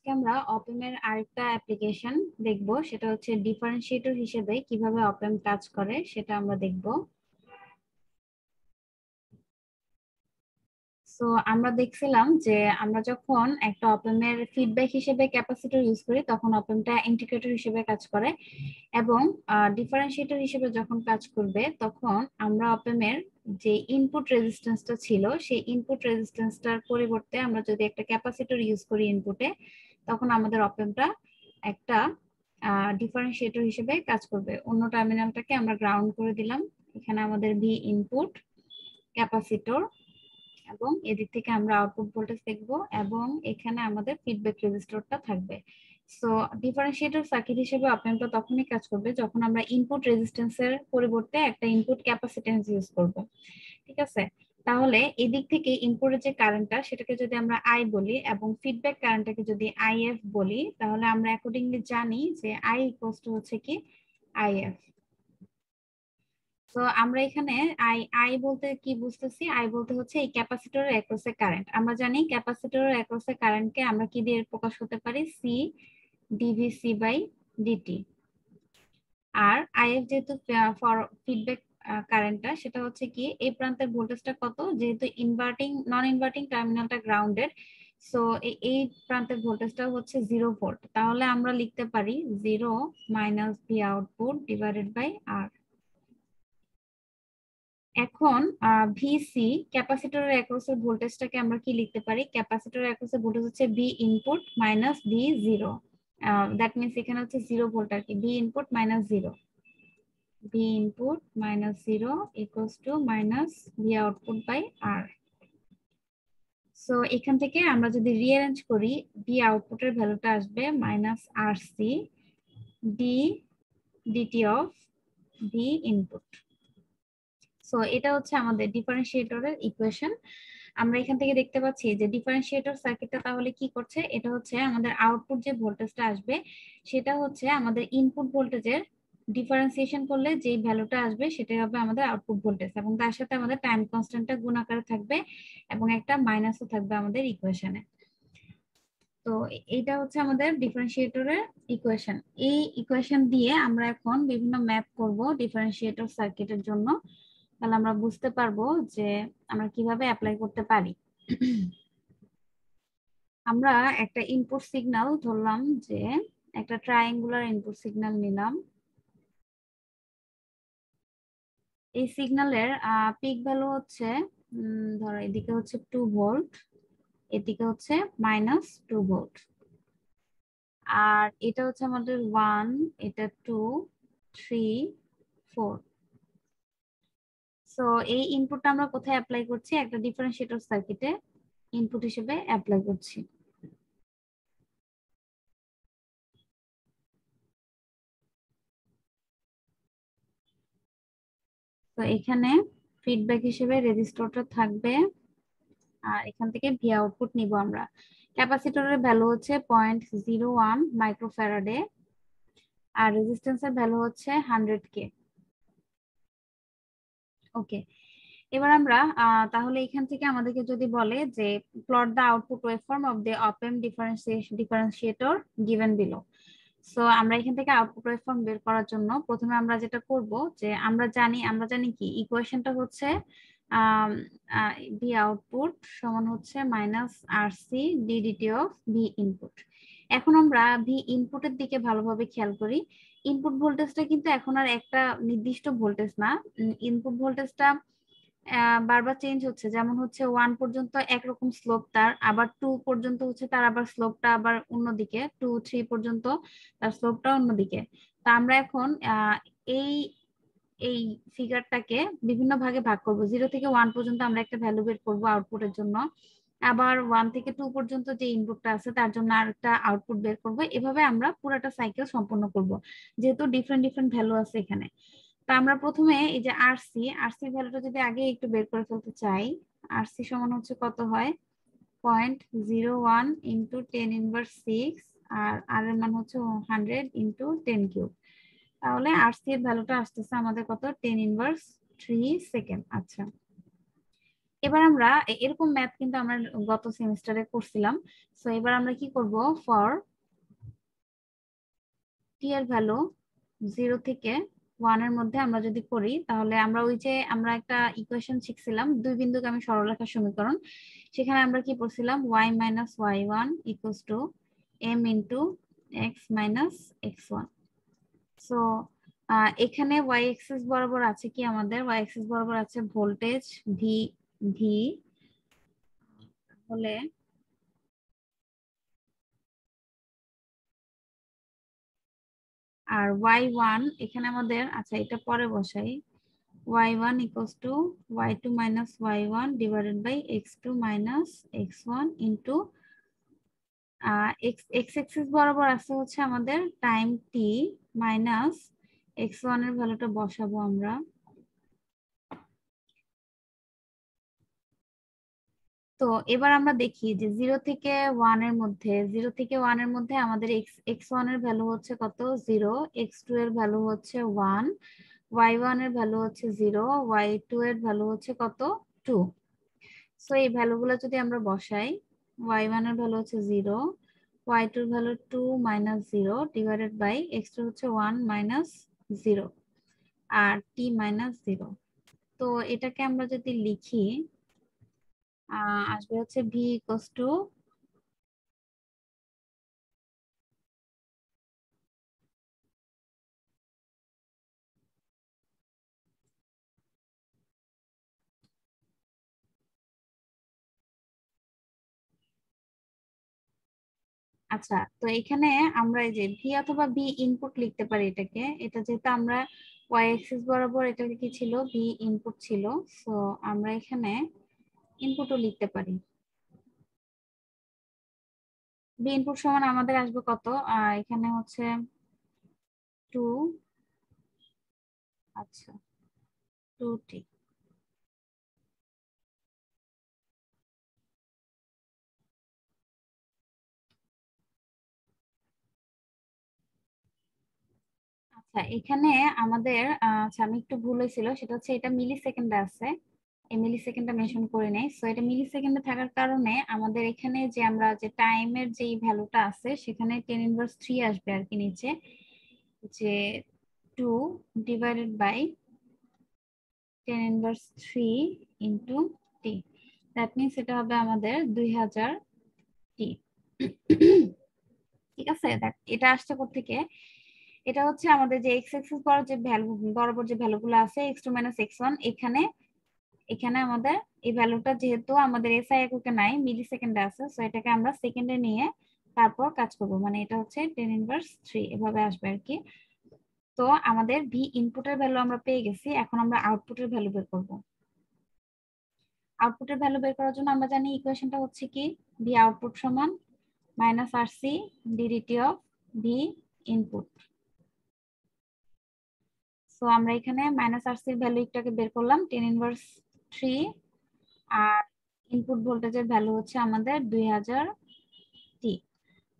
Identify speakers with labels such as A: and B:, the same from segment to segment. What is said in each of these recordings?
A: আজকে আমরা অপেম এর আরেকটা অ্যাপ্লিকেশন দেখব, সেটা হচ্ছে ডিফারেন্সিয়েটর হিসেবে কিভাবে অপেম কাজ করে সেটা আমরা দেখব। সো আমরা দেখছিলাম যে আমরা যখন একটা অপেম এর ফিডব্যাক হিসেবে ক্যাপাসিটর ইউজ করি তখন অপেমটা ইন্টিগ্রেটর হিসেবে কাজ করে, এবং ডিফারেন্সিয়েটর হিসেবে যখন কাজ করবে তখন আমরা অপেম এর যে ইনপুট রেজিস্ট্যান্সটা ছিল সেই ইনপুট রেজিস্ট্যান্সটার পরিবর্তে আমরা যদি একটা ক্যাপাসিটর ইউজ করি ইনপুটে, তখন আমাদের অপেমটা একটা ডিফারেন্সিয়েটর হিসেবে কাজ করবে। অন্য টার্মিনালটাকে আমরা গ্রাউন্ড করে দিলাম, এখানে আমাদের ভি ইনপুট ক্যাপাসিটর, এবং এদিক থেকে আমরা আউটপুট ভোল্টেজ দেখব, এবং এখানে আমাদের ফিডব্যাক রেজিস্টরটা থাকবে। সো ডিফারেন্সিয়েটর সার্কিট হিসেবে অপএম্পটা তখনই কাজ করবে যখন আমরা ইনপুট রেজিস্ট্যান্সের পরিবর্তে একটা ইনপুট ক্যাপাসিট্যান্স ইউজ করব। ঠিক আছে, তাহলে এদিক থেকে ইনপুটের যে কারেন্টটা সেটাকে যদি আমরা আই বলি এবং ফিডব্যাক কারেন্টটাকে যদি আইএফ বলি, তাহলে আমরা অ্যাকর্ডিংলি জানি যে আই ইকুয়ালস টু হচ্ছে কি আইএফ। তো আমরা এখানে আই আই বলতে কি বুঝতেছি? আই বলতে হচ্ছে এই ক্যাপাসিটরের অ্যাক্রসে কারেন্ট। আমরা জানি ক্যাপাসিটরের অ্যাক্রসে কারেন্টকে আমরা কি দিয়ে প্রকাশ করতে পারি? C dVc by dt. আর আইএফ যেহেতু ফর ফিডব্যাক কারেন্টটা, সেটা হচ্ছে কি এই প্রান্তের ভোল্টেজটা কত, যেহেতু ইনভার্টিং নন ইনভার্টিং টার্মিনালটা গ্রাউন্ডেড, সো এই প্রান্তের ভোল্টেজটা হচ্ছে 0 ভোল্ট। তাহলে আমরা লিখতে পারি 0 minus V output divided by R. এখন ভিসি ক্যাপাসিটরের অ্যাক্রসের ভোল্টেজটাকে আমরা কি লিখতে পারি? ক্যাপাসিটরের অ্যাক্রসের ভোল্টেজ হচ্ছে V input minus V zero. That means এখানে হচ্ছে 0 ভোল্ট আর কি, V input minus zero, V input minus zero equals to minus V output by R. So এখান থেকে আমরা যদি রিঅ্যারেঞ্জ করি, ভি আউটপুটের ভ্যালুটা আসবে minus R C D DT of V input. So এটা হচ্ছে আমাদের ডিফারেন্সিয়েটরের ইকুয়েশন। আমরা এখান থেকে দেখতে পাচ্ছি যে ডিফারেন্সিয়েটর সার্কিটটা তাহলে কি করছে, এটা হচ্ছে আমাদের আউটপুট যে ভোল্টেজটা আসবে সেটা হচ্ছে আমাদের ইনপুট ভোল্টেজের ডিফারেন্সিয়েশন করলে যে ভ্যালুটা আসবে সেটাই হবে আমাদের আউটপুট ভোল্টেজ, এবং তার সাথে আমাদের টাইম কনস্ট্যান্টটা গুণ আকারে থাকবে এবং একটা মাইনাসও থাকবে আমাদের ইকুয়েশনে। তো এইটা হচ্ছে আমাদের ডিফারেন্সিয়েটরের ইকুয়েশন। এই ইকুয়েশন দিয়ে আমরা এখন বিভিন্ন ম্যাপ করব ডিফারেন্সিয়েটর সার্কিটের জন্য, তাহলে আমরা বুঝতে পারবো যে আমরা কিভাবে অ্যাপ্লাই করতে পারি। আমরা একটা ইনপুট সিগন্যাল ধরলাম, যে একটা ট্রায়াঙ্গুলার ইনপুট সিগন্যাল নিলাম। এই সিগন্যালের পিক ভ্যালু হচ্ছে ধরো এদিকে হচ্ছে 2 ভোল্ট, এদিকে হচ্ছে মাইনাস 2 ভোল্ট, আর এটা হচ্ছে আমাদের 1, এটা 2, 3, 4। সো এই ইনপুটটা আমরা কোথায় অ্যাপ্লাই করছি? একটা ডিফারেন্সিয়েটর সার্কিটে ইনপুট হিসেবে অ্যাপ্লাই করছি। তো এখানে ফিডব্যাক হিসেবে রেজিস্টরটা থাকবে, আর এখান থেকে ভি আউটপুট নিব আমরা। ক্যাপাসিটরের ভ্যালু হচ্ছে 0.01 মাইক্রোফ্যারাডে, আর রেজিস্ট্যান্সের ভ্যালু হচ্ছে 100K। ওকে, এবার আমরা তাহলে এখান থেকে আমাদেরকে যদি বলে যে plot the output waveform of the op amp differentiator given below. So আমরা এখান থেকে আউটপুট ওয়েভফর্ম বের করার জন্য প্রথমে আমরা যেটা করব, যে আমরা জানি কি ইকুয়েশনটা হচ্ছে ভি আউটপুট সমান হচ্ছে minus R C DDT of V input. এখন আমরা ভি ইনপুটের দিকে ভালোভাবে খেয়াল করি। ইনপুট ভোল্টেজটা কিন্তু এখন আর একটা নির্দিষ্ট ভোল্টেজ না, ইনপুট ভোল্টেজটা বারবার চেঞ্জ হচ্ছে। যেমন হচ্ছে 1 পর্যন্ত একরকম স্লোপ তার, আবার 2 পর্যন্ত হচ্ছে তার আবার স্লোপটা আবার অন্যদিকে, 2, 3 পর্যন্ত তার স্লোপটা অন্যদিকে। তা আমরা এখন এই এই ফিগারটাকে বিভিন্ন ভাগে ভাগ করব। 0 থেকে 1 পর্যন্ত আমরা একটা ভ্যালু বের করব আউটপুটের জন্য, আবার 1 থেকে 2 পর্যন্ত যে ইনপুটটা আছে তার জন্য আরেকটা আউটপুট বের করব। এভাবে আমরা পুরোটা সাইকেল সম্পন্ন করব, যেহেতু ডিফারেন্ট ডিফারেন্ট ভ্যালু আছে এখানে। তা আমরা প্রথমে এই যে আরসি ভ্যালুটা যদি আগে একটু বের করে ফেলতে চাই, আরসি সমান হচ্ছে কত হয়? 0.01 ইন্টু 10 ইনভার্স 6, আর আর এর মান হচ্ছে 100 ইন্টু 10 কিউব। তাহলে আরসি এর ভ্যালুটা আসতেছে আমাদের কত? 10 ইনভার্স 3 সেকেন্ড। আচ্ছা, এবার আমরা এরকম ম্যাথ কিন্তু আমরা গত সেমিস্টারে করছিলাম। সো এবার আমরা কি করব, ফর টি এর ভ্যালু 0 থেকে 1 এর মধ্যে আমরা যদি করি, তাহলে আমরা ওই যে আমরা একটা ইকুয়েশন শিখছিলাম দুই বিন্দুগামী সরলরেখার সমীকরণ, সেখানে আমরা কি পড়ছিলাম, y-y1 = m into x minus x one. So এখানে ওয়াই এক্সিস বরাবর আছে কি, আমাদের ওয়াই এক্সিস বরাবর আছে ভোল্টেজ ভি ভি হলে আর y1 এখানে আমাদের, আচ্ছা এটা পরে বসাই, y1 = y2 minus y1 divided by x2 minus x1 into x axis বরাবর আছে হচ্ছে আমাদের টাইম t মাইনাস x1 এর ভ্যালুটা বসাবো আমরা। তো এবার আমরা দেখি যে 0 থেকে 1 আমাদের x1 এর ভ্যালু হচ্ছে কত, 0, x2 এর ভ্যালু হচ্ছে 1, y1 এর ভ্যালু হচ্ছে 0, y2 এর ভ্যালু হচ্ছে কত, 2। সো এই ভ্যালুগুলো যদি আমরা বসাই, y1 এর ভ্যালু হচ্ছে 0, y2 এর value 2 minus 0 divided by x2 হচ্ছে 1 মাইনাস 0 আর t মাইনাস 0। তো এটাকে আমরা যদি লিখি, আসবে হচ্ছে v ইকুয়ালস টু, আচ্ছা তো এখানে আমরা এই যে ভি অথবা ভি ইনপুট লিখতে পারি এটাকে, এটা যেহেতু আমরা ওয়াই অ্যাক্সিস বরাবর এটা কি ছিল, ভি ইনপুট ছিল, সো আমরা এখানে ইনপুটও লিখতে পারি। ভি ইনপুট সমান আমাদের আসবে কত, এখানে হচ্ছে 2, আচ্ছা 2t। আচ্ছা এখানে আমাদের আচ্ছা আমি একটু ভুল হয়েছিল, সেটা হচ্ছে এটা মিলি সেকেন্ডে আছে, এই মিলি সেকেন্ডটা মেনশন করে নেই। সো এটা মিলি সেকেন্ডে থাকার কারণে আমাদের এখানে যে আমরা যে টাইমের যে ভ্যালুটা আছে সেখানে 10^3 আসবে আর কি নিচে, যে 2 divided by 10^3 into T, that means এটা হবে আমাদের 2000 টি। ঠিক আছে, দেখ এটা আসছে কোত্থেকে, এটা হচ্ছে আমাদের যে এক্স এক্সিস বরাবর যে ভ্যালুগুলো আছে x2 মাইনাস x1, এখানে এখানে আমাদের এই ভ্যালুটা যেহেতু আমাদের এসআই এককে নাই, মিলি সেকেন্ডে আছে, সো এটাকে আমরা সেকেন্ডে নিয়ে তারপর কাজ করব, মানে এটা হচ্ছে 10^3 এভাবে আসবে আর কি। তো আমাদের ভি ইনপুটের ভ্যালু আমরা পেয়ে গেছি, এখন আমরা আউটপুটের ভ্যালু বের করব। আউটপুটের ভ্যালু বের করার জন্য আমরা জানি ইকুয়েশনটা হচ্ছে কি, ভি আউটপুট সমান minus R C DDT of V input. So আমরা এখানে মাইনাস আর সির ভ্যালু একটাকে বের করলাম 10^3, আর ইনপুট ভোল্টেজের ভ্যালু হচ্ছে আমাদের 2000 টি।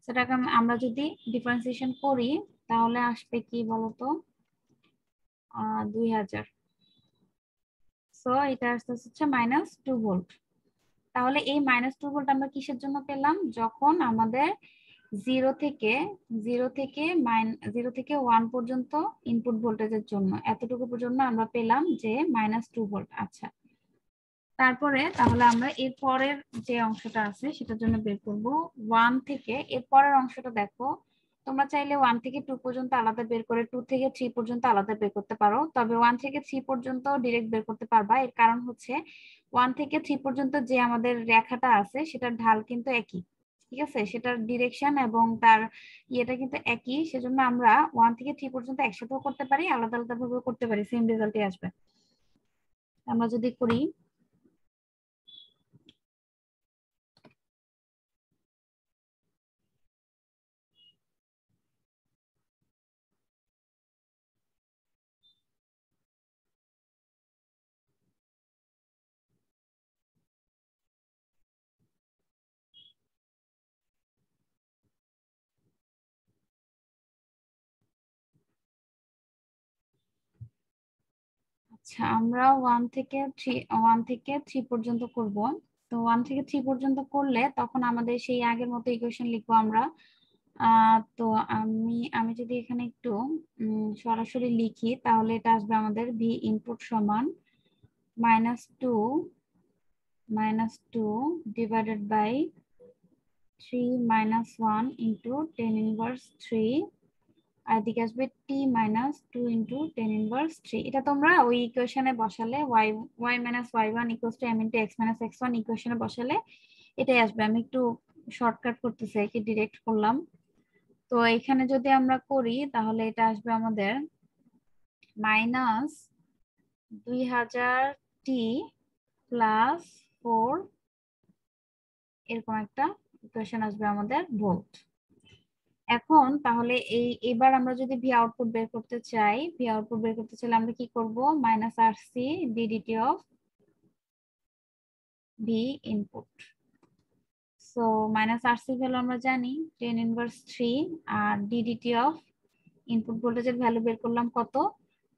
A: সেটাকে আমরা যদি ডিফারেন্সিয়েশন করি তাহলে আসবে কি বলতো, 2000। সো এটা আসতে হচ্ছে -2 ভোল্ট। তাহলে এই -2 ভোল্ট আমরা কিসের জন্য পেলাম, যখন আমাদের জিরো থেকে জিরো থেকে 1 পর্যন্ত ইনপুট ভোল্টেজের জন্য, এতটুকু পর্যন্ত আমরা পেলাম যে -2 ভোল্ট। আচ্ছা তারপরে তাহলে আমরা এর পরের যে অংশটা আছে সেটার জন্য বের করব, 1 থেকে এর পরের অংশটা দেখো, তোমরা চাইলে 1 থেকে 2 পর্যন্ত আলাদা বের করে 2 থেকে 3 পর্যন্ত আলাদা বের করতে পারো, তবে 1 থেকে 3 পর্যন্ত ডিরেক্ট বের করতে পারবা। এর কারণ হচ্ছে 1 থেকে 3 পর্যন্ত যে আমাদের রেখাটা আছে সেটার ঢাল কিন্তু একই, ঠিক আছে, সেটার ডিরেকশন এবং তার ইয়েটা কিন্তু একই, সেজন্য আমরা 1 থেকে 3 পর্যন্ত একসাথেও করতে পারি, আলাদা আলাদা ভাবেও করতে পারি, সেম রেজাল্টই আসবে। আমরা যদি করি, আচ্ছা, আমরা 1 থেকে 3 পর্যন্ত করব। তো 1 থেকে 3 পর্যন্ত করলে তখন আমাদের সেই আগের মতো ইকুয়েশন লিখবো আমরা। তো আমি যদি এখানে একটু সরাসরি লিখি তাহলে এটা আসবে আমাদের ভি ইনপুট সমান -2 ডিভাইডেড বাই 3 - 1 ইন্টু 10 ইনভার্স 3, আর এদিকে আসবে t - 2 ইন্টু 10 ইনভার্স 3। এটা তোমরা ওই ইকুয়েশনে বসালে y - y1 = m × x - x1 ইকুয়েশনে বসালে এটাই আসবে। আমি একটু শর্টকাট করতেছি আর কি, ডিরেক্ট করলাম। তো এখানে যদি আমরা করি তাহলে এটা আসবে আমাদের -2000t প্লাস 4, এরকম একটা ইকুয়েশন আসবে আমাদের ভোল্ট। এখন তাহলে এবার আমরা যদি ভি আউটপুট বের করতে চাই, ভি আউটপুট বের করতে চাইলে আমরা কি করব, -RC ddt of V input. So -RC value আমরা জানি 10 ইনভার্স 3, আর ddt অফ ইনপুট ভোল্টেজের ভ্যালু বের করলাম কত,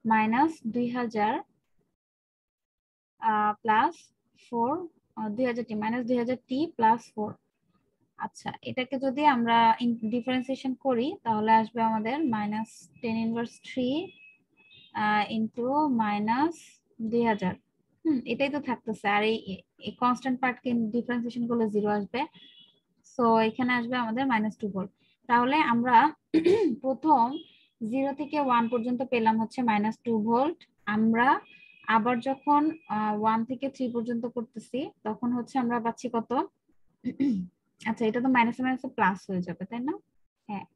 A: -2000 প্লাস 4, 2000t -2000t প্লাস 4। আচ্ছা, এটাকে যদি আমরা ডিফারেন্সিয়েশন করি তাহলে আসবে আমাদের -10 ইনভার্স 3 ইন্টু -2000। এটাই তো থাকতেছে, আর এই কনস্ট্যান্ট পার্টকে ডিফারেন্সিয়েশন করলে 0 আসবে। সো এখানে আসবে আমাদের -2 ভোল্ট। তাহলে আমরা প্রথম 0 থেকে 1 পর্যন্ত পেলাম হচ্ছে -2 ভোল্ট। আমরা আবার যখন 1 থেকে 3 পর্যন্ত করতেছি তখন হচ্ছে আমরা পাচ্ছি কত, আচ্ছা এটা তো মাইনাসে মাইনাসে প্লাস হয়ে যাবে তাই না? হ্যাঁ,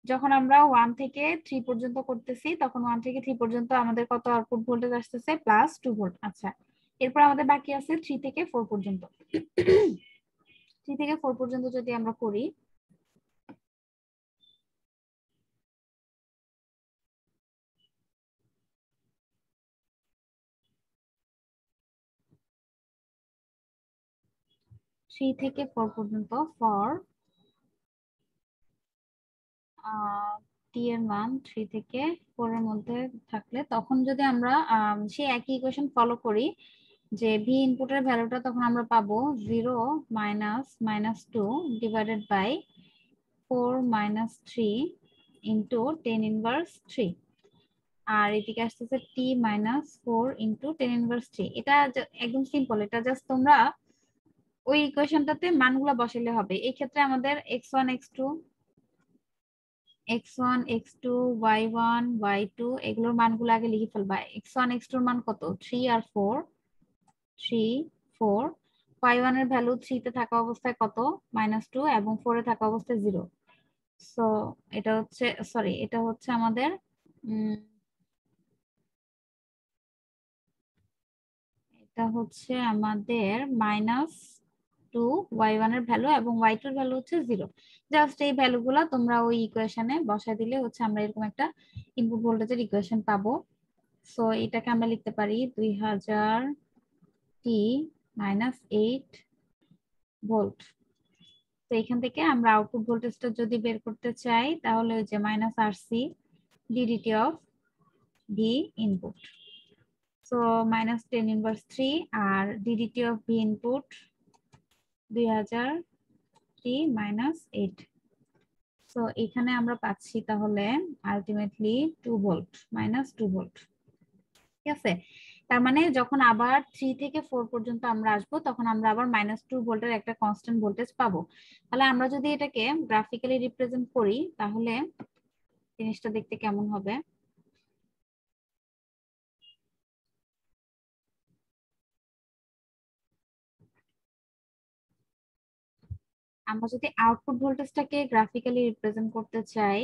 A: যখন আমরা 1 থেকে 3 পর্যন্ত করতেছি তখন 1 থেকে 3 পর্যন্ত আমাদের কত আউটপুট ভোল্টেজ আসতেছে, +2 ভোল্ট। আচ্ছা, এরপর আমাদের বাকি আছে 3 থেকে 4 পর্যন্ত। 3 থেকে 4 পর্যন্ত যদি আমরা করি, ফর টি এর মান 3 থেকে 4 এর মধ্যে থাকলে তখন যদি আমরা সেই একই ইকুয়েশন ফলো করি যে ভি ইনপুটের ভ্যালুটা তখন আমরা পাবো 0 -2 ডিভাইডেড বাই 4 - 3 ইন্টু 10 ইনভার্স 3, আর এদিকে আসতেছে t - 4 ইন্টু 10 ইনভার্স 3। এটা একদম সিম্পল, এটা জাস্ট তোমরা ওই ইকুয়েশনটাতে মানগুলো বসালে হবে। এই ক্ষেত্রে আমাদের x1 x2 y1 y2 এগুলোর মানগুলো আগে লিখে ফেলবা। x1 x2 এর মান কত, 3 আর 4, 3 4। y1 এর ভ্যালু 3 তে থাকা অবস্থায় কত, -2, এবং 4 এ থাকা অবস্থায় 0। সো এটা হচ্ছে, সরি এটা হচ্ছে আমাদের এটা হচ্ছে আমাদের -2 y1 এর ভ্যালু, এবং y2 এর ভ্যালু হচ্ছে 0। জাস্ট এই ভ্যালুগুলা তোমরা ওই ইকুয়েশনে বসায় দিলে হচ্ছে আমরা এরকম একটা ইনপুট ভোল্টেজের ইকুয়েশন পাবো। সো এটাকে আমরা লিখতে পারি 2000t -8 ভোল্ট। তো এখান থেকে আমরা আউটপুট ভোল্টেজটা যদি বের করতে চাই তাহলে ওই যে -RC ddt of V input. So -10 inverse 3 আর ddt of V input 2000t -8। So এখানে আমরা পাচ্ছি তাহলে আলটিমেটলি 2 ভোল্ট, -2 ভোল্ট। ঠিক আছে, তার মানে যখন আবার 3 থেকে 4 পর্যন্ত আমরা আসবো তখন আমরা আবার -2 ভোল্টের একটা কনস্ট্যান্ট ভোল্টেজ পাবো। তাহলে আমরা যদি এটাকে গ্রাফিক্যালি রিপ্রেজেন্ট করি তাহলে জিনিসটা দেখতে কেমন হবে। আমরা যদি আউটপুট ভোল্টেজটাকে গ্রাফিক্যালি রিপ্রেজেন্ট করতে চাই,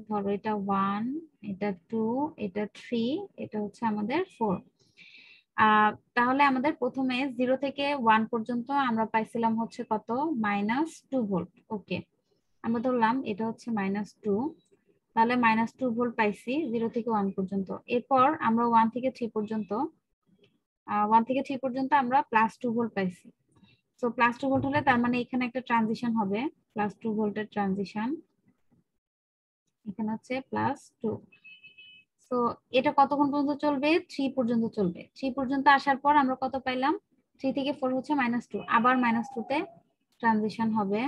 A: ধরো এটা 1, এটা 2, এটা 3, এটা হচ্ছে আমাদের 4। তাহলে আমাদের প্রথমে 0 থেকে 1 পর্যন্ত আমরা পাইছিলাম হচ্ছে কত, -2 ভোল্ট। ওকে, আমরা ধরলাম এটা হচ্ছে -2, তাহলে -2 ভোল্ট পাইছি 0 থেকে 1 পর্যন্ত। এরপর আমরা 1 থেকে 3 পর্যন্ত আমরা +2 ভোল্ট পাইছি। তো +2 ভোল্ট হলে তার মানে এখানে একটা ট্রানজিশন হবে, +2 ভোল্টের ট্রানজিশন, এখানে হচ্ছে +2। সো এটা কতক্ষণ পর্যন্ত চলবে? 3 পর্যন্ত চলবে। 3 পর্যন্ত আসার পর আমরা কত পাইলাম? 3 থেকে 4 হচ্ছে -2, আবার -2 তে ট্রানজিশন হবে।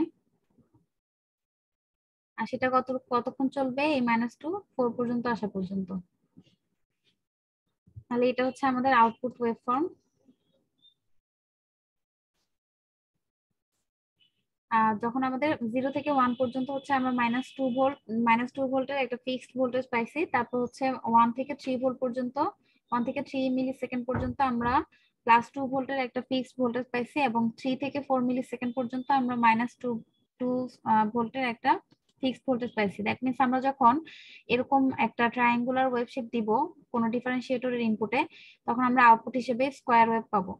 A: আর সেটা কতক্ষণ চলবে? এই -2 4 পর্যন্ত আসা পর্যন্ত। তাহলে এটা হচ্ছে আমাদের আউটপুট ওয়েভফর্ম। যখন আমাদের 0 থেকে 1 পর্যন্ত হচ্ছে আমরা -2 ভোল্টের একটা ফিক্সড ভোল্টেজ পাইছি। তারপর হচ্ছে 1 থেকে 3 ভোল্ট পর্যন্ত, 1 থেকে 3 মিলি সেকেন্ড পর্যন্ত আমরা +2 ভোল্টের একটা ফিক্সড ভোল্টেজ পাইছি, এবং 3 থেকে 4 মিলি সেকেন্ড পর্যন্ত আমরা -2 ভোল্টের একটা ফিক্সড ভোল্টেজ পাইছি। দ্যাট মিনস আমরা যখন এরকম একটা ট্রায়াঙ্গুলার ওয়েভ শেপ দিব কোনো ডিফারেন্সিয়েটরের ইনপুটে, তখন আমরা আউটপুট হিসেবে স্কোয়ার ওয়েভ পাবো।